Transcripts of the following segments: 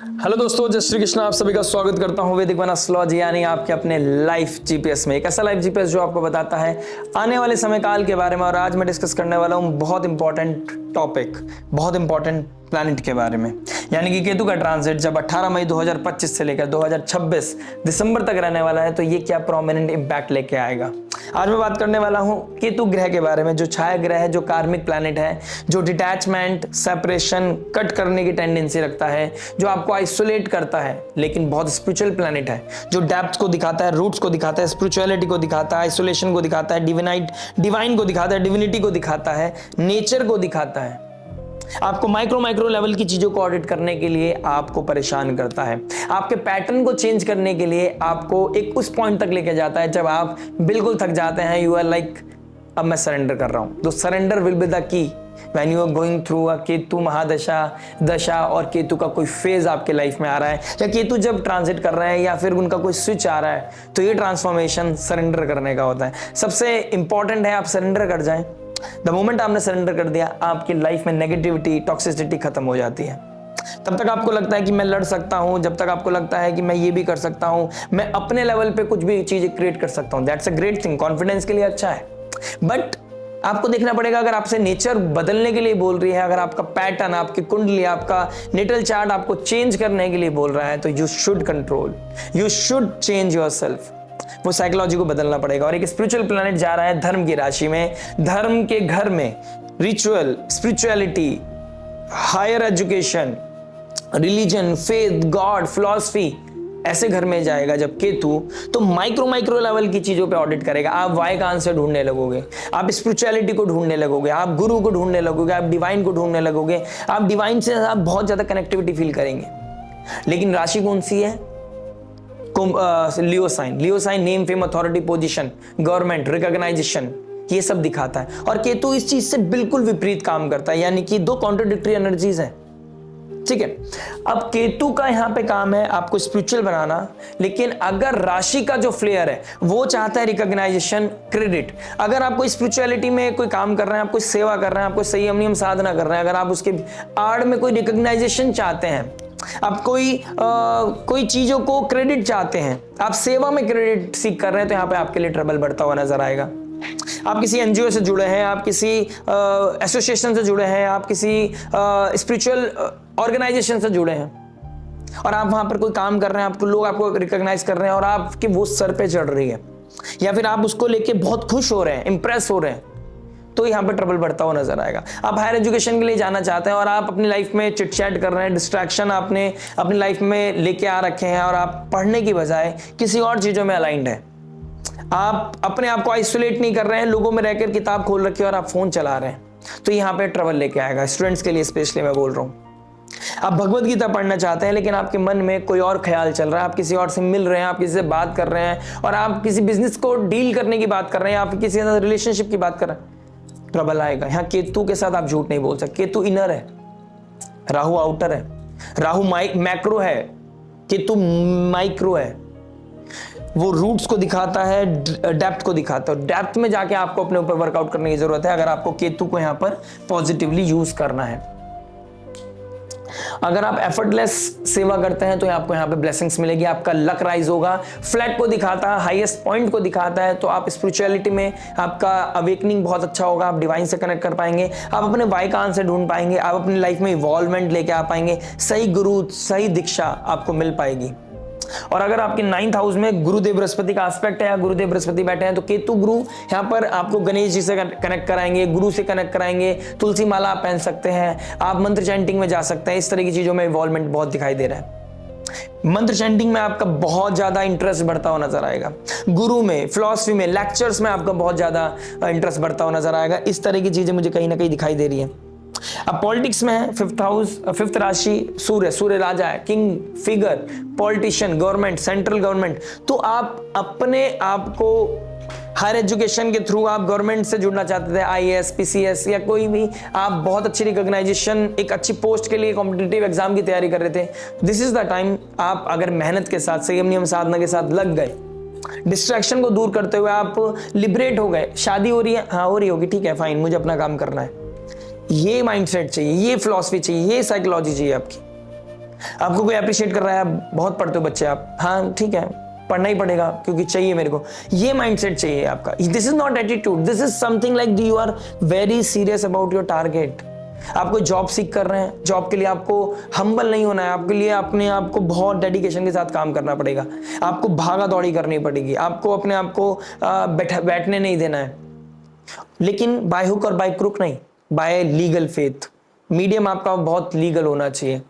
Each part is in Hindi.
हेलो दोस्तों, जय श्री कृष्ण। आप सभी का स्वागत करता हूं वैदिक वन एस्ट्रोलॉजी यानी आपके अपने लाइफ जीपीएस में। एक ऐसा लाइफ जीपीएस जो आपको बताता है आने वाले समय काल के बारे में। और आज मैं डिस्कस करने वाला हूं बहुत इंपॉर्टेंट टॉपिक, बहुत इंपॉर्टेंट प्लैनेट के बारे में, यानी कि केतु का ट्रांजिट जब 18 मई 2025 से लेकर 2026 दिसंबर तक रहने वाला है तो ये क्या प्रोमिनेंट इंपैक्ट लेके आएगा। आज मैं बात करने वाला हूं केतु ग्रह के बारे में, जो छाया ग्रह है, जो कार्मिक प्लैनेट है, जो डिटैचमेंट, सेपरेशन, कट करने की टेंडेंसी रखता है, जो आपको आइसोलेट करता है, लेकिन बहुत स्पिरिचुअल प्लैनेट है, जो डेप्थ को दिखाता है, रूट्स को दिखाता है, स्पिरिचुअलिटी को दिखाता है, आइसोलेशन को दिखाता है, डिवाइन को दिखाता है, डिविनिटी को दिखाता है, नेचर को दिखाता है। आपको माइक्रो लेवल की चीजों को ऑडिट करने के लिए आपको परेशान करता है, आपके पैटर्न को चेंज करने के लिए आपको एक उस पॉइंट तक लेके जाता है जब आप बिल्कुल थक जाते हैं। यू आर लाइक अब मैं सरेंडर कर रहा हूं। तो surrender will be the key when you are going through a Ketu दशा और केतु का कोई फेज आपके लाइफ में आ रहा है, या केतु जब ट्रांजिट कर रहे हैं, या फिर उनका कोई स्विच आ रहा है, तो ये ट्रांसफॉर्मेशन सरेंडर करने का होता है। सबसे इंपॉर्टेंट है आप सरेंडर कर जाएं। द मोमेंट आपने सरेंडर कर दिया, आपकी लाइफ में नेगेटिविटी, टॉक्सिसिटी खत्म हो जाती है। तब तक आपको लगता है कि मैं लड़ सकता हूं, जब तक आपको लगता है कि मैं ये भी कर सकता हूं, मैं अपने लेवल पे कुछ भी चीजें क्रिएट कर सकता हूं। That's a great thing, confidence के लिए अच्छा है। बट आपको देखना पड़ेगा, अगर आपसे नेचर बदलने के लिए बोल रही है, अगर आपका पैटर्न, आपकी कुंडली, आपका नेटल चार्ट आपको चेंज करने के लिए बोल रहा है, तो you should control, you should change yourself. वो साइकोलॉजी को बदलना पड़ेगा। और एक स्पिरिचुअल प्लैनेट जा रहा है धर्म की राशि में, धर्म के घर में, ritual, spirituality, higher education, religion, faith, god, philosophy, ऐसे घर में जाएगा जब केतु, तो माइक्रो लेवल की चीजों पे ऑडिट करेगा। आप वाई का आंसर ढूंढने लगोगे, आप स्पिरिचुअलिटी को ढूंढने लगोगे, आप गुरु को ढूंढने लगोगे, आप डिवाइन को ढूंढने लगोगे। आप डिवाइन से आप बहुत ज्यादा कनेक्टिविटी फील करेंगे। लेकिन राशि कौन सी है? Leo sign, name, fame, authority, position, government, recognisation, ये सब दिखाता है। और केतु इस चीज से बिल्कुल विपरीत काम करता है, यानी कि दो कॉन्ट्राडिक्टरी एनर्जीज हैं। ठीक है, अब केतु का यहां पे काम है आपको स्पिरिचुअल बनाना, लेकिन अगर राशि का जो फ्लेयर है वो चाहता है रिकॉग्नाइजेशन, क्रेडिट। अगर आप कोई स्पिरिचुअलिटी में कोई काम कर रहे हैं, आप कोई सेवा कर रहे हैं, आप कोई संयम नियम साधना कर रहे हैं, अगर आप उसके आड़ में कोई रिकॉग्नाइजेशन चाहते हैं, आप कोई चीजों को क्रेडिट चाहते हैं, आप सेवा में क्रेडिट सीख कर रहे हैं, तो यहां पे आपके लिए ट्रबल बढ़ता हुआ नजर आएगा। आप किसी एनजीओ से जुड़े हैं, आप किसी एसोसिएशन से जुड़े हैं, आप किसी स्पिरिचुअल ऑर्गेनाइजेशन से जुड़े हैं, और आप वहां पर कोई काम कर रहे हैं, आपको लोग आपको रिकॉग्नाइज कर रहे हैं, और आपकी वो सर पे चढ़ रही है, या फिर आप उसको लेके बहुत खुश हो रहे हैं, इंप्रेस हो रहे हैं, तो यहाँ पे ट्रबल बढ़ता हुआ नजर आएगा। आप हायर एजुकेशन के लिए जाना चाहते हैं और आप अपनी लाइफ में चिट चैट कर रहे हैं, डिस्ट्रैक्शन आपने अपनी लाइफ में लेके आ रखे हैं, और आप पढ़ने की बजाय किसी और चीजों में अलाइंड है। आप अपने आप को आइसोलेट नहीं कर रहे हैं, लोगों में रहकर किताब खोल रखी है और आप फोन चला रहे हैं, तो यहाँ पे ट्रबल लेके आएगा। स्टूडेंट्स के लिए स्पेशली मैं बोल रहा हूँ। आप भगवत गीता पढ़ना चाहते हैं, लेकिन आपके मन में कोई और ख्याल चल रहा है, आप किसी और से मिल रहे हैं, आप किसी से बात कर रहे हैं, और आप किसी बिजनेस को डील करने की बात कर रहे हैं, आप किसी के साथ रिलेशनशिप की बात कर रहे हैं, ट्रबल आएगा। यहाँ केतु के साथ आप झूठ नहीं बोल सकते। केतु इनर है, राहु आउटर है, राहु मैक्रो है, केतु माइक्रो है। वो रूट्स को दिखाता है, डेप्थ को दिखाता है। डेप्थ में जाके आपको अपने ऊपर वर्कआउट करने की जरूरत है, अगर आपको केतु को यहाँ पर पॉजिटिवली यूज करना है। अगर आप एफर्टलेस सेवा करते हैं तो आपको यहाँ पे ब्लेसिंग्स मिलेगी, आपका लक राइज होगा। फ्लैग को दिखाता है, हाईएस्ट पॉइंट को दिखाता है, तो आप स्पिरिचुअलिटी में आपका अवेकनिंग बहुत अच्छा होगा, आप डिवाइन से कनेक्ट कर पाएंगे, आप अपने वाई का आंसर ढूंढ पाएंगे, आप अपनी लाइफ में इवॉल्वमेंट लेके आ पाएंगे, सही गुरु, सही दीक्षा आपको मिल पाएगी। और अगर आपके 9th हाउस में गुरुदेव बृहस्पति का एस्पेक्ट है, या गुरुदेव बृहस्पति बैठे हैं, तो केतु गुरु यहाँ पर आपको गणेश जी से कनेक्ट कराएंगे, गुरु से कनेक्ट कराएंगे, तुलसी माला आप पहन सकते हैं, आप मंत्र चैंटिंग में जा सकते हैं। इस तरह की चीजों में इवॉल्वमेंट बहुत दिखाई दे रहा है। मंत्र चैंटिंग में आपका बहुत ज्यादा इंटरेस्ट बढ़ता हुआ नजर आएगा, गुरु में, फिलॉसफी में, लेक्चर्स में आपका बहुत ज्यादा इंटरेस्ट बढ़ता हुआ नजर आएगा। इस तरह की चीजें मुझे कहीं ना कहीं दिखाई दे रही है। अब पॉलिटिक्स में है, 5th हाउस, 5th राशि सूर्य राजा है, king figure, politician, government, central government. तो आप अपने आप को हायर एजुकेशन के थ्रू आप गवर्नमेंट से जुड़ना चाहते थे, आईएएस, पीसीएस, या कोई भी आप बहुत अच्छी रिकॉग्नाइजेशन, एक अच्छी पोस्ट के लिए कॉम्पिटिटिव एग्जाम की तैयारी कर रहे थे, दिस इज द टाइम। आप अगर मेहनत के साथ, संयम नियम साधना के साथ लग गए, डिस्ट्रैक्शन को दूर करते हुए आप लिबरेट हो गए। शादी हो रही है, हाँ हो रही होगी, ठीक है फाइन, मुझे अपना काम करना है, ये माइंडसेट चाहिए, ये फिलॉसफी चाहिए, ये साइकोलॉजी चाहिए आपकी। आपको कोई अप्रिशिएट कर रहा है, आप बहुत पढ़ते हो बच्चे, आप हाँ ठीक है पढ़ना ही पड़ेगा क्योंकि चाहिए मेरे को, ये माइंडसेट चाहिए आपका। This is not attitude, this is something like you are very serious about your target. आप कोई जॉब सीख कर रहे हैं, जॉब के लिए आपको हम्बल नहीं होना है, आपके लिए अपने आप को बहुत डेडिकेशन के साथ काम करना पड़ेगा, आपको भागा दौड़ी करनी पड़ेगी, आपको अपने आप को बैठने नहीं देना है, लेकिन बाय हुक और बाय क्रुक नहीं, बाय लीगल फेथ। मीडियम आपका बहुत लीगल होना चाहिए।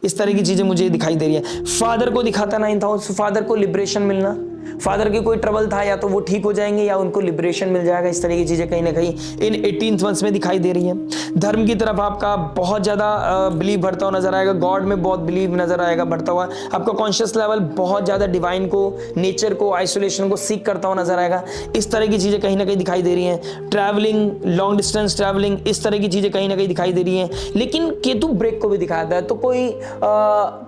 इस तरह की चीजें मुझे दिखाई दे रही है। फादर को दिखाता 9th हाउस, फादर को लिबरेशन मिलना, फादर के कोई ट्रबल था या तो वो ठीक हो जाएंगे या उनको लिबरेशन मिल जाएगा। इस तरह की चीजें कहीं ना कहीं इन 18th मंथ में दिखाई दे रही है। धर्म की तरफ आपका बहुत ज्यादा बिलीव बढ़ता हुआ नजर आएगा, गॉड में बहुत बिलीव नजर आएगा बढ़ता हुआ। आपका कॉन्शियस लेवल बहुत ज्यादा डिवाइन को, नेचर को, आइसोलेशन को सीख करता हुआ नजर आएगा। इस तरह की चीजें कहीं ना कहीं दिखाई दे रही हैं। ट्रैवलिंग, लॉन्ग डिस्टेंस ट्रैवलिंग, इस तरह की चीजें कहीं ना कहीं दिखाई दे रही हैं। लेकिन केतु ब्रेक को भी दिखाता है, तो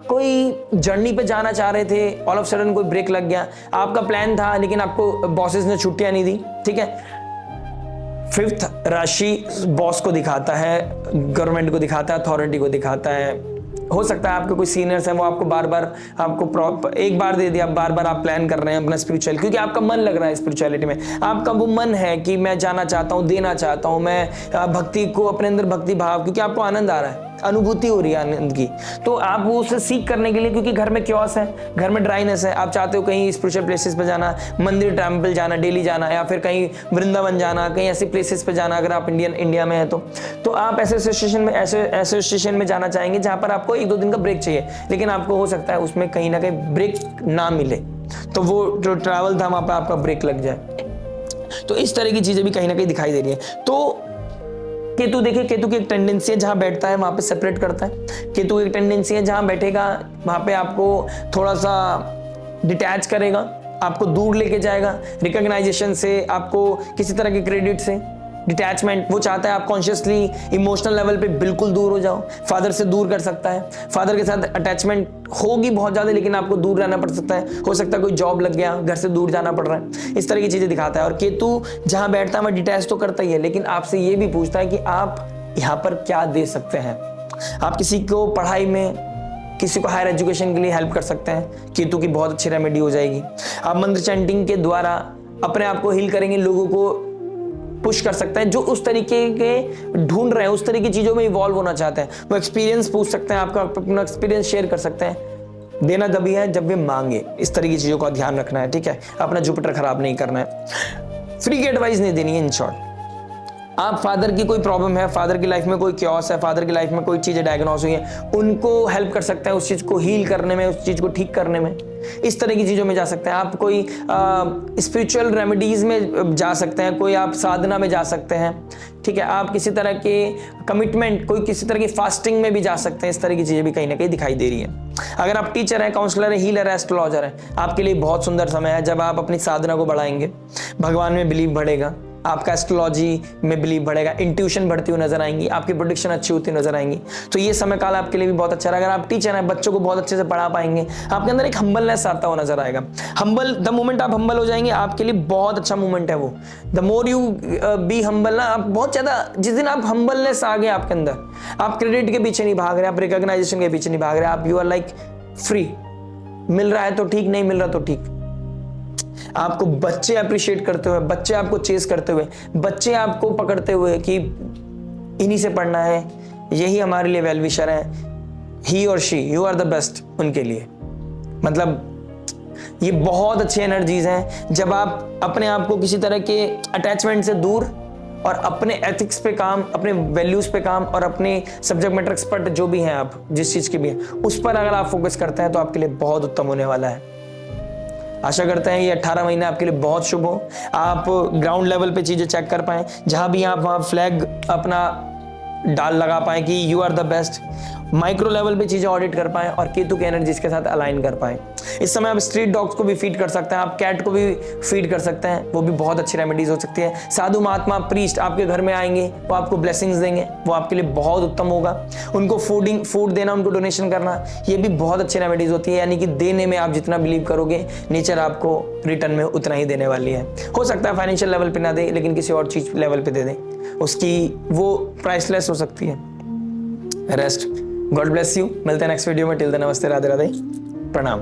कोई जर्नी पे जाना चाह रहे थे, ऑल ऑफ सडन कोई ब्रेक लग गया, आपका प्लान था लेकिन आपको बॉसेस ने छुट्टियां नहीं दी, ठीक है। 5th राशि बॉस को दिखाता है, गवर्नमेंट को दिखाता है, अथॉरिटी को दिखाता है। हो सकता है आपके कोई सीनियर्स हैं, वो आपको बार बार आपको एक बार दे दिया, बार बार आप प्लान कर रहे हैं अपना स्पिरिचुअल, क्योंकि आपका मन लग रहा है स्पिरिचुअलिटी में, आपका वो मन है कि मैं जाना चाहता हूँ, देना चाहता हूँ, मैं भक्ति को, अपने अंदर भक्ति भाव, क्योंकि आपको आनंद आ रहा है, अनुभूति हो रही है आनंद की, तो आप वो उसे सीख करने के लिए, क्योंकि घर में क्योस है, घर में ड्राइनेस है, आप चाहते हो कहीं स्पिरिचुअल प्लेसेस पे जाना, मंदिर टेम्पल जाना, डेली जाना, या फिर कहीं वृंदावन जाना, कहीं ऐसे प्लेसेस पे जाना, अगर आप इंडिया में है तो आप ऐसे एसोसिएशन में जाना चाहेंगे जहां पर आपको 1-2 दिन का ब्रेक चाहिए, लेकिन आपको हो सकता है उसमें कहीं ना कहीं ब्रेक ना मिले, तो वो जो ट्रैवल था वहां पर आपका ब्रेक लग जाए। तो इस तरह की चीजें भी कहीं ना कहीं दिखाई दे रही है। तो केतु देखिए, केतु की एक टेंडेंसी है जहां बैठता है वहां पे सेपरेट करता है। केतु की एक टेंडेंसी है जहां बैठेगा वहां पे आपको थोड़ा सा डिटैच करेगा, आपको दूर लेके जाएगा, रिकॉग्नाइजेशन से, आपको किसी तरह के क्रेडिट से डिटैचमेंट। वो चाहता है आप कॉन्शियसली इमोशनल लेवल पे बिल्कुल दूर हो जाओ, फादर से दूर कर सकता है, फादर के साथ अटैचमेंट होगी बहुत ज्यादा, लेकिन आपको दूर रहना पड़ सकता है, हो सकता है कोई जॉब लग गया, घर से दूर जाना पड़ रहा है, इस तरह की चीजें दिखाता है। और केतु जहां बैठता है वह डिटैच तो करता ही है, लेकिन आपसे ये भी पूछता है कि आप यहाँ पर क्या दे सकते हैं। आप किसी को पढ़ाई में, किसी को हायर एजुकेशन के लिए हेल्प कर सकते हैं, केतु की बहुत अच्छी रेमेडी हो जाएगी। आप मंत्र चैंटिंग के द्वारा अपने आप को हील करेंगे, लोगों को पुश कर सकते हैं जो उस तरीके के ढूंढ रहे हैं, उस तरह की चीजों में इवॉल्व होना चाहते हैं, वो एक्सपीरियंस पूछ सकते हैं, आपका अपना एक्सपीरियंस शेयर कर सकते हैं। देना तभी है जब वे मांगे, इस तरह की चीजों का ध्यान रखना है, ठीक है, अपना जुपिटर खराब नहीं करना है, फ्री की एडवाइस नहीं देनी है। इन शॉर्ट, आप फादर की कोई प्रॉब्लम है, फादर की लाइफ में कोई क्योस है, फादर की लाइफ में कोई चीजें डायग्नोस हुई है, उनको हेल्प कर सकते हैं उस चीज को हील करने में, उस चीज को ठीक करने में, इस तरह की चीजों में जा सकते हैं। आप कोई स्पिरिचुअल रेमेडीज में जा सकते हैं, कोई आप साधना में जा सकते हैं, ठीक है, आप किसी तरह के कमिटमेंट, कोई किसी तरह की फास्टिंग में भी जा सकते हैं। इस तरह की चीजें भी कहीं ना कहीं दिखाई दे रही है। अगर आप टीचर हैं, काउंसलर है, हीलर है, एस्ट्रोलॉजर है, आपके लिए बहुत सुंदर समय है जब आप अपनी साधना को बढ़ाएंगे, भगवान में बिलीव बढ़ेगा, आपका एस्ट्रोलॉजी में बिलीव बढ़ेगा, इंट्यूशन बढ़ती हुई नजर आएंगी, आपकी प्रोडिक्शन अच्छी होती नजर आएंगी। तो ये समय काल आपके लिए भी बहुत अच्छा है। अगर आप टीचर हैं, बच्चों को बहुत अच्छे से पढ़ा पाएंगे, आपके अंदर एक हम्बलनेस आता हुआ नजर आएगा। हम्बल, द मोमेंट आप हम्बल हो जाएंगे, आपके लिए बहुत अच्छा मोमेंट है वो। The more you be humble ना, आप बहुत ज्यादा, जिस दिन आप हम्बलनेस आ गए आपके अंदर, आप क्रेडिट के पीछे नहीं भाग रहे, आप रिकॉग्नाइजेशन के पीछे नहीं भाग रहे, आप यू आर लाइक फ्री, मिल रहा है तो ठीक, नहीं मिल रहा तो ठीक। आपको बच्चे अप्रिशिएट करते हुए, बच्चे आपको चेस करते हुए, बच्चे आपको पकड़ते हुए कि इन्हीं से पढ़ना है, यही हमारे लिए वेल विशर है, ही और she, you are the best उनके लिए। मतलब ये बहुत अच्छी एनर्जीज हैं जब आप अपने आप को किसी तरह के अटैचमेंट से दूर और अपने एथिक्स पे काम, अपने वैल्यूज पे काम और अपने सब्जेक्ट मैटर एक्सपर्ट जो भी हैं आप, जिस चीज के भी हैं, उस पर अगर आप फोकस करते हैं तो आपके लिए बहुत उत्तम होने वाला है। आशा करते हैं ये 18 महीने आपके लिए बहुत शुभ हो, आप ग्राउंड लेवल पे चीजें चेक कर पाएं, जहां भी आप वहां फ्लैग अपना डाल लगा पाएं कि you are the best, micro level पे चीजें ऑडिट कर पाएं और केतु के एनर्जीज के साथ अलाइन कर पाएं। इस समय आप स्ट्रीट डॉग्स को भी फीड कर सकते हैं, आप कैट को भी फीड कर सकते हैं, वो भी बहुत अच्छी रेमेडीज हो सकती है। साधु महात्मा प्रीस्ट आपके घर में आएंगे, वो आपको ब्लेसिंग्स देंगे, वो आपके लिए बहुत उत्तम होगा। उनको फूड देना, उनको डोनेशन करना, ये भी बहुत अच्छी रेमेडीज होती है। यानी कि देने में आप जितना बिलीव करोगे, नेचर आपको रिटर्न में उतना ही देने वाली है। हो सकता है फाइनेंशियल लेवल पे ना दे, लेकिन किसी और चीज लेवल पे दे दे, उसकी वो प्राइसलेस हो सकती है। रेस्ट गॉड ब्लेस यू, मिलते हैं नेक्स्ट वीडियो में। टिल देन नमस्ते, राधे राधे, प्रणाम।